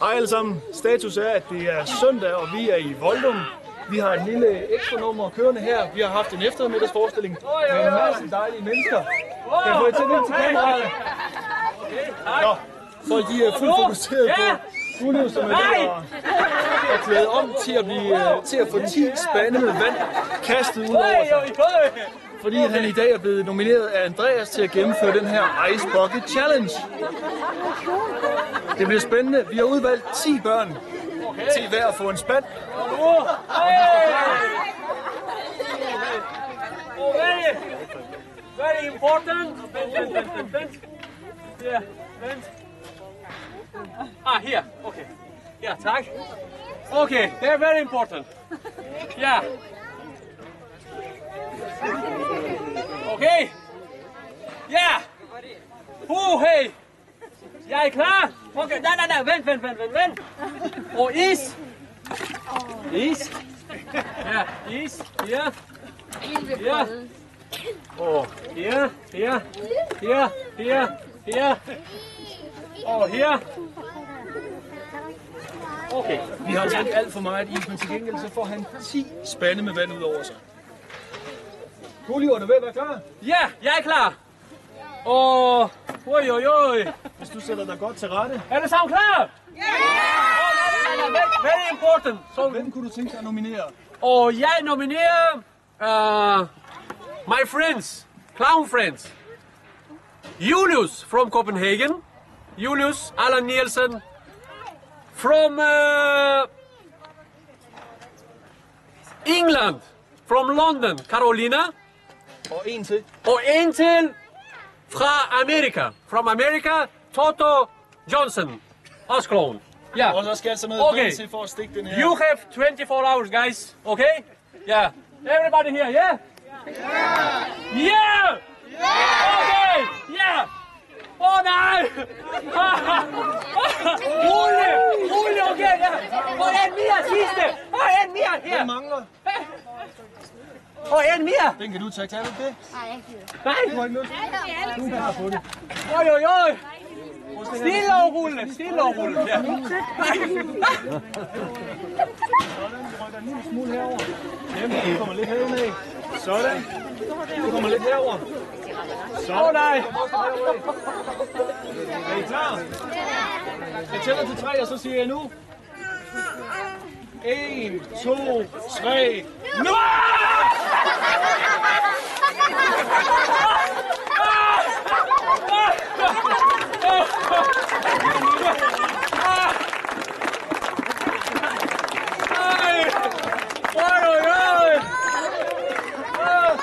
Hej alle sammen. Status er, at det er søndag, og vi er i Voldum. Vi har en lille ekstra nummer kørende her. Vi har haft en eftermiddagsforestilling med en masse dejlige mennesker. Kan jeg få et til kameraet? Nå, folk de er fuldt fokuseret på Julius, som er ved at klæde om til at få 10 spande med vand kastet ud over sig. Fordi han i dag er blevet nomineret af Andreas til at gennemføre den her Ice Bucket Challenge. Det bliver spændende. Vi har udvalgt 10 børn til hver at få en spand. Very important. Yeah, here. Okay. Yeah, tak. Okay, they're very important. Yeah. Okay. Yeah. Hey. Jeg er klar. Okay, nej, vent. Og is. Is. Ja, is. Her. Her. Og her. Og her. Okay. Vi har altså ikke alt for meget is, men til gengæld så får han 10 spande med vand ud over sig. Julio, er du ved at være klar? Ja, jeg er klar. Og... Oj. Hvis du sætter dig godt til rette. Er det sammen klar? Ja! Very important. Så hvem kunne du tænke dig at nominere? Og jeg nominerer... my friends. Clown friends. Julius from Copenhagen. Julius Allan Nielsen. From England. From London. Carolina. Og en til. Og en til fra Amerika. From America, Toto Johnson. Også clown. Ja. Og så skal altså noget Okay. til for at stikke den her. You have 24 hours, guys. Okay? Yeah. Everybody here, yeah? Yeah! Okay! Yeah! Oh nej! Rolig, okay, ja. Og en mere sidste. Og en mere her. Den mangler. Og en mere. Den kan du tage. Kan du det? Nej. Du har ikke lyst. Du er klar på det. Oj. Stille og rulle. Ja. Sådan, vi rykker en lille smule herover. Nemlig, du kommer lidt herud af. Sådan. Du kommer lidt herover. Sådan. Nej. Er I klar? Jeg tæller til 3, og så siger jeg nu. 1, 2, 3, nu!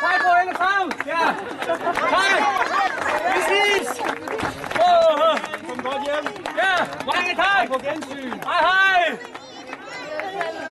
Hej på alle sammen! Ja! Hej! Vi ses! Kom godt hjem. Ja! Mange tak! På gensyn. Hej!